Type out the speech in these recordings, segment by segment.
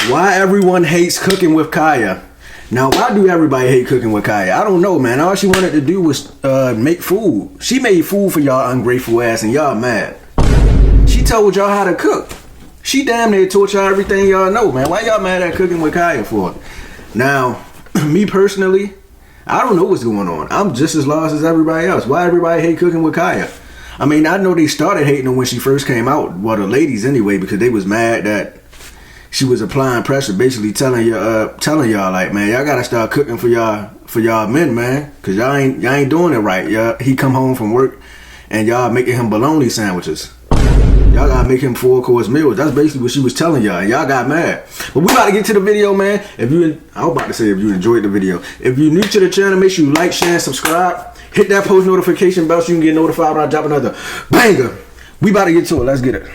Why everyone hates cooking with Kya. Now, why do everybody hate cooking with Kya? I don't know, man. All she wanted to do was make food. She made food for y'all ungrateful ass and y'all mad. She told y'all how to cook. She damn near taught y'all everything y'all know, man. Why y'all mad at cooking with Kya for? Now, me personally, I don't know what's going on. I'm just as lost as everybody else. Why everybody hate cooking with Kya? I mean, I know they started hating her when she first came out. Well, the ladies anyway, because they was mad that she was applying pressure, basically telling y'all like, man, y'all gotta start cooking for y'all men, man, cause y'all ain't doing it right. He come home from work and y'all making him bologna sandwiches. Y'all gotta make him 4-course meals. That's basically what she was telling y'all, and y'all got mad. But we about to get to the video, man. I was about to say if you enjoyed the video. If you're new to the channel, make sure you like, share, and subscribe. Hit that post notification bell so you can get notified when I drop another banger. We about to get to it. Let's get it.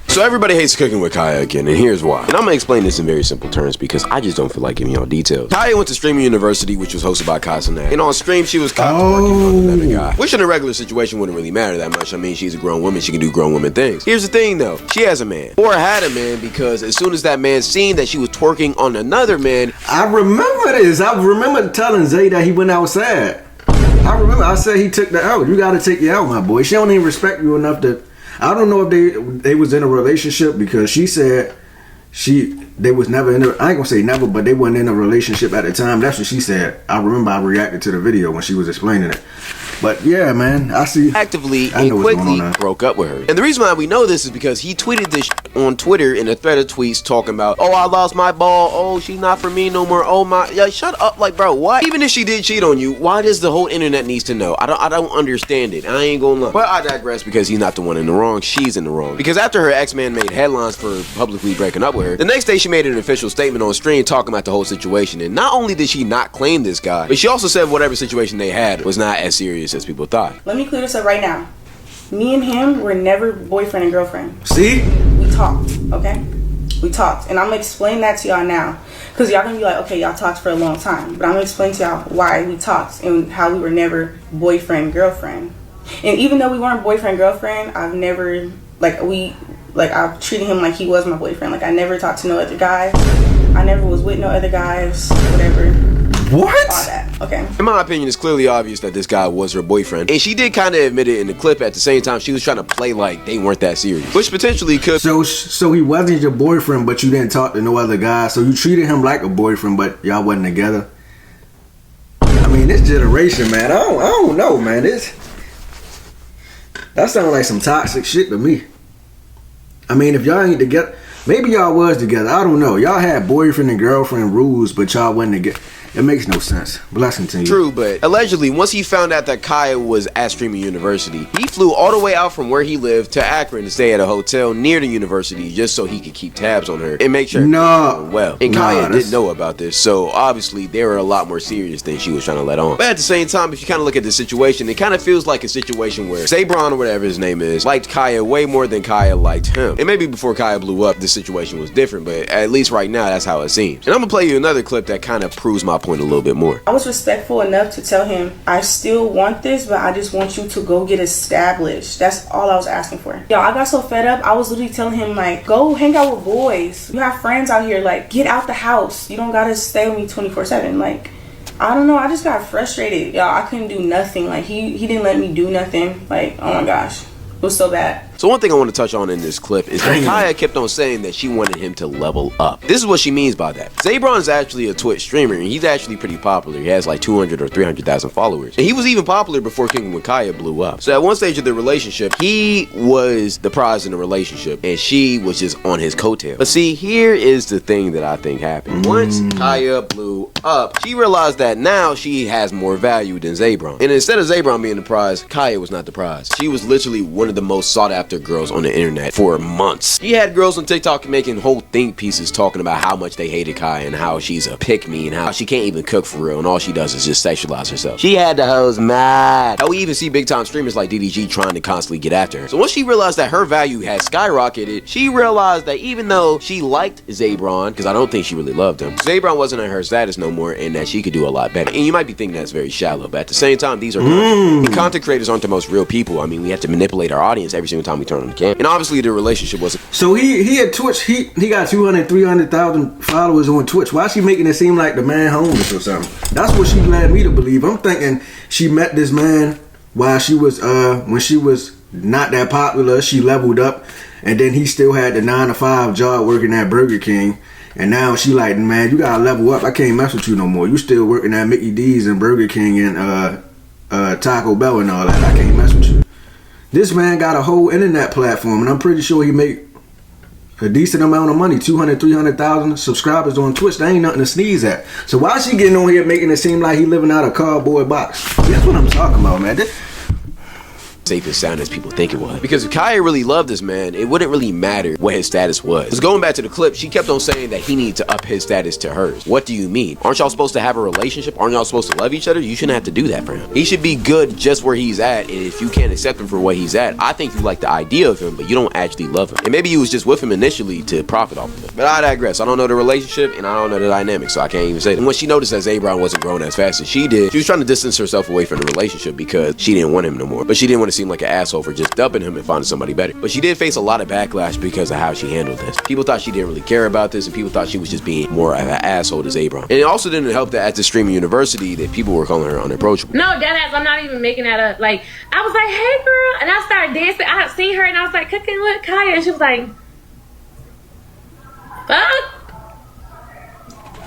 So everybody hates cooking with Kya again, and here's why. And I'm gonna explain this in very simple terms because I just don't feel like giving y'all details. Kya went to Streaming University, which was hosted by Kasanak, and on stream she was caught working with another guy. Which in a regular situation wouldn't really matter that much. I mean, she's a grown woman, she can do grown woman things. Here's the thing though, she has a man, or had a man, because as soon as that man seen that she was twerking on another man. I remember this. I remember telling Zay that he went outside. I said he took the L. You gotta take the L, my boy. She don't even respect you enough to. I don't know if they was in a relationship because she said they was never in a, I ain't gonna say never, but they weren't in a relationship at the time. That's what she said. I remember I reacted to the video when she was explaining it. But yeah, man, I see. Actively and quickly broke up with her. And the reason why we know this is because he tweeted this on Twitter in a thread of tweets talking about, oh, I lost my ball. Oh, she's not for me no more. Oh my, yeah, shut up. Like, bro, what? Even if she did cheat on you, why does the whole internet needs to know? I don't understand it. I ain't gonna lie. But I digress because he's not the one in the wrong. She's in the wrong. Because after her ex-man made headlines for publicly breaking up with her, the next day she made an official statement on stream talking about the whole situation. And not only did she not claim this guy, but she also said whatever situation they had was not as serious as people thought. Let me clear this up right now. Me and him were never boyfriend and girlfriend. See? We talked, okay? We talked. And I'm gonna explain that to y'all now. Because y'all gonna be like, okay, y'all talked for a long time. But I'm gonna explain to y'all why we talked and how we were never boyfriend, girlfriend. And even though we weren't boyfriend, girlfriend, I've never, I've treated him like he was my boyfriend. Like, I never talked to no other guys. I never was with no other guys, whatever. What? All that, okay. In my opinion, it's clearly obvious that this guy was her boyfriend. And she did kind of admit it in the clip. At the same time, she was trying to play like they weren't that serious. Which potentially could... So he wasn't your boyfriend, but you didn't talk to no other guy. So you treated him like a boyfriend, but y'all wasn't together. I mean, this generation, man, I don't know, man. That sounds like some toxic shit to me. I mean, if y'all ain't together... Maybe y'all was together. I don't know. Y'all had boyfriend and girlfriend rules, but y'all wasn't together. It makes no sense. But let's continue. True, but allegedly, once he found out that Kya was at Streaming University, he flew all the way out from where he lived to Akron to stay at a hotel near the university just so he could keep tabs on her and make sure well. And Kya didn't know about this, so obviously they were a lot more serious than she was trying to let on. But at the same time, if you kind of look at the situation, it kind of feels like a situation where Zabron or whatever his name is liked Kya way more than Kya liked him. And maybe before Kya blew up, the situation was different, but at least right now, that's how it seems. And I'm gonna play you another clip that kind of proves my point a little bit more. I was respectful enough to tell him, I still want this, but I just want you to go get established. That's all I was asking for. Yo, I got so fed up, I was literally telling him, like, go hang out with boys. You have friends out here, like, get out the house. You don't gotta stay with me 24/7. Like, I don't know, I just got frustrated. Y'all, I couldn't do nothing. Like, he didn't let me do nothing. Like, oh my gosh, it was so bad. So one thing I want to touch on in this clip is that Kya kept on saying that she wanted him to level up. This is what she means by that. Zabron is actually a Twitch streamer, and he's actually pretty popular. He has like 200 or 300,000 followers. And he was even popular before CookingWithKya blew up. So at one stage of the relationship, he was the prize in the relationship, and she was just on his coattail. But see, here is the thing that I think happened. Once Kya blew up, she realized that now she has more value than Zabron. And instead of Zabron being the prize, Kya was not the prize. She was literally one of the most sought after girls on the internet for months. He had girls on TikTok making whole think pieces talking about how much they hated Kya and how she's a pick-me and how she can't even cook for real and all she does is just sexualize herself. She had the hoes mad. How we even see big time streamers like DDG trying to constantly get after her. So once she realized that her value had skyrocketed, she realized that even though she liked Zabron, because I don't think she really loved him, Zabron wasn't on her status no more and that she could do a lot better. And you might be thinking that's very shallow, but at the same time, these are content creators aren't the most real people. I mean, we have to manipulate our audience every single time time he turned on the cam. And obviously the relationship wasn't. So he at Twitch, he got 200, 300,000 followers on Twitch. Why is she making it seem like the man homeless or something? That's what she led me to believe. I'm thinking she met this man while she was when she was not that popular. She leveled up, and then he still had the 9-to-5 job working at Burger King. And now she like, man, you gotta level up. I can't mess with you no more. You still working at Mickey D's and Burger King and Taco Bell and all that. I can't mess with you. This man got a whole internet platform, and I'm pretty sure he make a decent amount of money. 200, 300,000 subscribers on Twitch. That ain't nothing to sneeze at. So why is she getting on here making it seem like he living out of a cardboard box? That's what I'm talking about, man. safe and sound as people think it was. Because if Kaya really loved this man, it wouldn't really matter what his status was. Because going back to the clip, she kept on saying that he needed to up his status to hers. What do you mean? Aren't y'all supposed to have a relationship? Aren't y'all supposed to love each other? You shouldn't have to do that for him. He should be good just where he's at, and if you can't accept him for what he's at, I think you like the idea of him, but you don't actually love him. And maybe you was just with him initially to profit off of him. But I digress. I don't know the relationship, and I don't know the dynamic, so I can't even say that. And when she noticed that Zabron wasn't growing as fast as she did, she was trying to distance herself away from the relationship because she didn't want him no more. But she didn't want to seem like an asshole for just dumping him and finding somebody better. But she did face a lot of backlash because of how she handled this. People thought she didn't really care about this, and people thought she was just being more of an asshole to Zabron. And it also didn't help that at the streaming university that people were calling her unapproachable. No, deadass, I'm not even making that up. Like, I was like, hey girl, and I started dancing. I had seen her and I was like, cooking with Kaya, and she was like, fuck.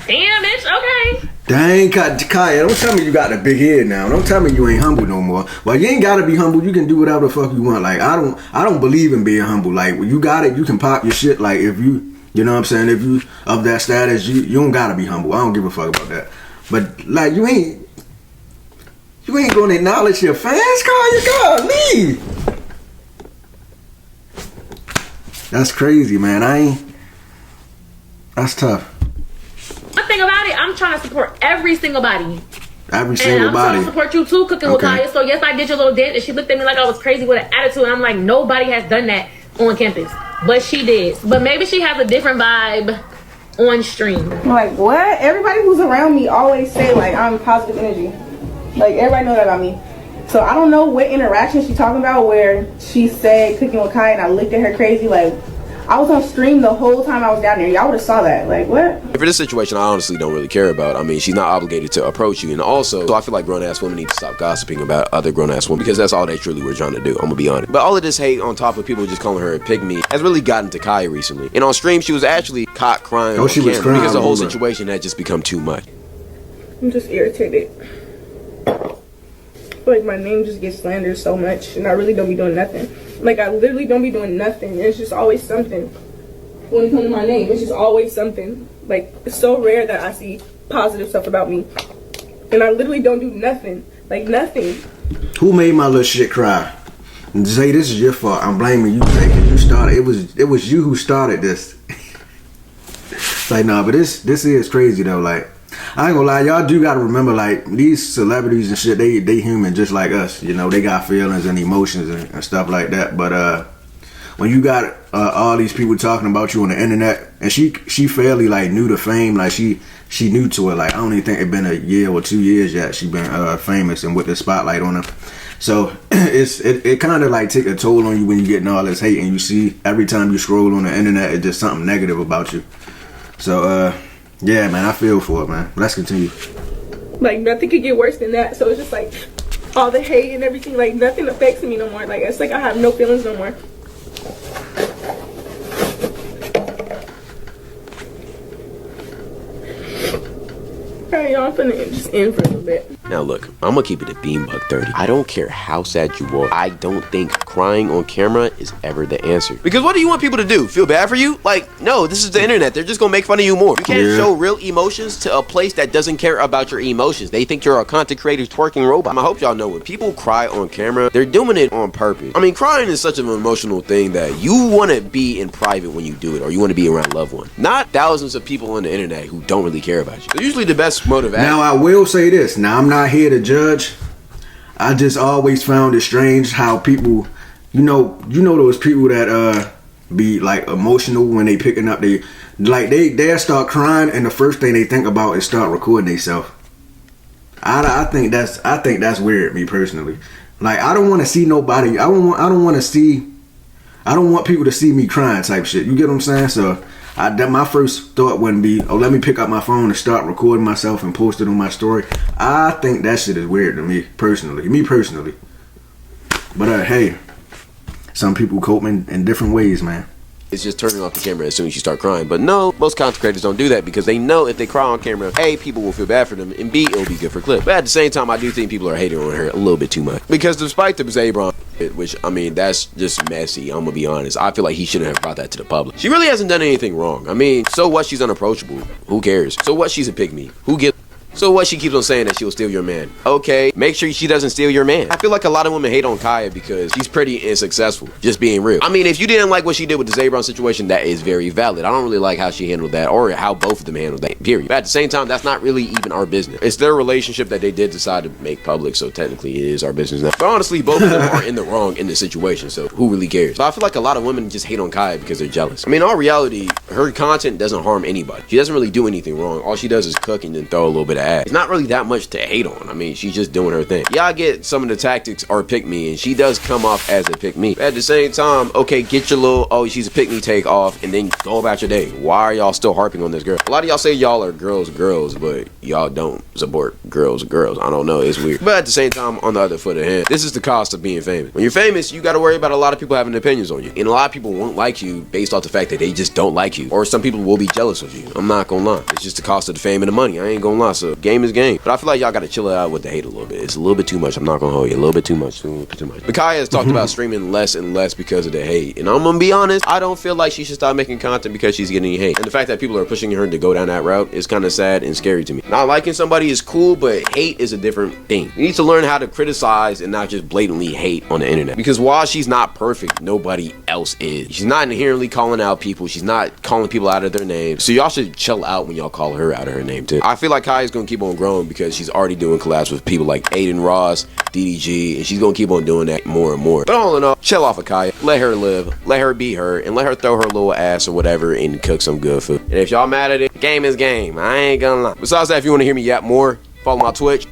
Damn, bitch, okay. Dang, Kaya, don't tell me you got a big head now. Don't tell me you ain't humble no more. Well, you ain't gotta be humble. You can do whatever the fuck you want. Like, I don't believe in being humble. Like, when you got it, you can pop your shit. Like, if you know what I'm saying? If you of that status, you don't gotta be humble. I don't give a fuck about that. But like, you ain't gonna acknowledge your fans, Kaya. God, leave. That's crazy, man. That's tough. One thing about it, I'm trying to support every single body. Every single and I'm body. trying to support you too, cooking with Kaya. So yes, I did your little dance, and she looked at me like I was crazy with an attitude. And I'm like, nobody has done that on campus, but she did. But maybe she has a different vibe on stream. Like what? Everybody who's around me always say like I'm positive energy. Like everybody know that about me. So I don't know what interaction she's talking about where she said cooking with Kaya, and I looked at her crazy like. I was on stream the whole time I was down there. Y'all would have saw that. Like, what? For this situation, I honestly don't really care about. I mean, she's not obligated to approach you. And also, so I feel like grown-ass women need to stop gossiping about other grown-ass women because that's all they truly were trying to do. I'm going to be honest. But all of this hate on top of people just calling her a pygmy has really gotten to Kaya recently. And on stream, she was actually caught crying on camera because the whole situation had just become too much. I'm just irritated. I feel like my name just gets slandered so much, and I really don't be doing nothing. Like, I literally don't be doing nothing. It's just always something. When it comes to my name, it's just always something. Like, it's so rare that I see positive stuff about me. And I literally don't do nothing. Like, nothing. Who made my little shit cry? Zay, this is your fault. I'm blaming you, Zay, because you started. It was you who started this. Like, nah, but this is crazy, though. Like, I ain't gonna lie, y'all do gotta remember, like, these celebrities and shit, they human just like us, you know, they got feelings and emotions and stuff like that. But when you got all these people talking about you on the internet, and she fairly like new to fame, like she new to it. Like, I don't even think it's been a year or 2 years yet she been famous and with the spotlight on her. So it kind of like take a toll on you when you getting all this hate, and you see every time you scroll on the internet, it's just something negative about you. So yeah, man, I feel for it, man. Let's continue. Like, nothing could get worse than that. So it's just like all the hate and everything, like nothing affects me no more. Like, it's like I have no feelings no more. Alright, y'all, I'm finna just end for a little bit. Now look, I'm gonna keep it a $30. I don't care how sad you are. I don't think crying on camera is ever the answer. Because what do you want people to do? Feel bad for you? Like, no, this is the internet. They're just gonna make fun of you more. You can't show real emotions to a place that doesn't care about your emotions. They think you're a content creator twerking robot. I hope y'all know when people cry on camera, they're doing it on purpose. I mean, crying is such an emotional thing that you wanna be in private when you do it, or you wanna be around loved ones. Not thousands of people on the internet who don't really care about you. They're usually the best motive. Now, I will say this. Now, I'm not here to judge. I just always found it strange how people, you know those people that be like emotional when they picking up they'll start crying, and the first thing they think about is start recording themselves. I think that's weird, me personally. Like, I don't want to see nobody. I don't want to see I don't want people to see me crying type shit. You get what I'm saying? So my first thought wouldn't be, oh, let me pick up my phone and start recording myself and post it on my story. I think that shit is weird to me personally. But hey, some people cope in different ways, man. It's just turning off the camera as soon as you start crying. But no, most content creators don't do that because they know if they cry on camera, A, people will feel bad for them, and B, it'll be good for clip. But at the same time, I do think people are hating on her a little bit too much. Because despite the Zabron, which, I mean, that's just messy, I'm gonna be honest. I feel like he shouldn't have brought that to the public. She really hasn't done anything wrong. I mean, so what, she's unapproachable? Who cares? So what, she's a pick-me? Who gives? So what, she keeps on saying that she'll steal your man. Okay, make sure she doesn't steal your man. I feel like a lot of women hate on Kaya because she's pretty and successful, just being real. I mean, if you didn't like what she did with the Zabron situation, that is very valid. I don't really like how she handled that or how both of them handled that, period. But at the same time, that's not really even our business. It's their relationship that they did decide to make public, so technically it is our business now. But honestly, both of them are in the wrong in this situation, so who really cares? But I feel like a lot of women just hate on Kaya because they're jealous. I mean, in all reality, her content doesn't harm anybody. She doesn't really do anything wrong. All she does is cook and then throw a little bit of ass. It's not really that much to hate on. I mean, she's just doing her thing. Y'all get some of the tactics are pick me, and she does come off as a pick me. But at the same time, okay, get your little, oh, she's a pick me take off, and then go about your day. Why are y'all still harping on this girl? A lot of y'all say y'all are girls, but y'all don't support girls. I don't know, it's weird. But at the same time, on the other foot of hand, this is the cost of being famous. When you're famous, you gotta worry about a lot of people having opinions on you. And a lot of people won't like you based off the fact that they just don't like you. Or some people will be jealous of you. I'm not gonna lie. It's just the cost of the fame and the money. I ain't gonna lie. So game is game. But I feel like y'all gotta chill out with the hate a little bit. It's a little bit too much. I'm not gonna hold you. A little bit too much. But Kaya has talked about streaming less and less because of the hate. And I'm gonna be honest, I don't feel like she should stop making content because she's getting hate. And the fact that people are pushing her to go down that route is kind of sad and scary to me. Not liking somebody is cool, but hate is a different thing. You need to learn how to criticize and not just blatantly hate on the internet. Because while she's not perfect, nobody else is. She's not inherently calling out people. She's not calling people out of their names. So y'all should chill out when y'all call her out of her name too. I feel like Kaya's gonna keep on growing because she's already doing collabs with people like Aiden Ross, DDG, and she's gonna keep on doing that more and more. But all in all, chill off of Kaya. Let her live. Let her be her. And let her throw her little ass or whatever and cook some good food. And if y'all mad at it, game is game. I ain't gonna lie. Besides that, if you want to hear me yap more, follow my Twitch.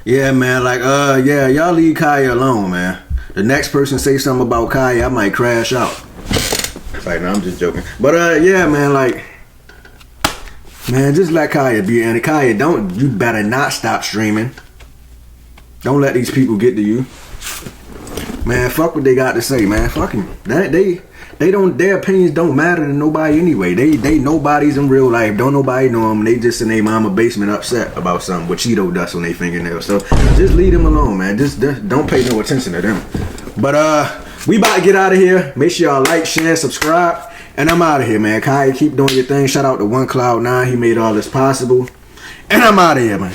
Yeah, man, like, yeah, y'all leave Kaya alone, man. The next person say something about Kaya, I might crash out. It's like, no, I'm just joking. But, yeah, man, like, man, just let Kaya be. And Kaya, you better not stop streaming. Don't let these people get to you. Man, fuck what they got to say, man. Fucking, they don't, their opinions don't matter to nobody anyway. They nobodies in real life. Don't nobody know them. They just in their mama basement upset about something with Cheeto dust on their fingernails. So just leave them alone, man. Just don't pay no attention to them. But we about to get out of here. Make sure y'all like, share, subscribe, and I'm out of here, man. Kaya, keep doing your thing. Shout out to OneCloud9. He made all this possible, and I'm out of here, man.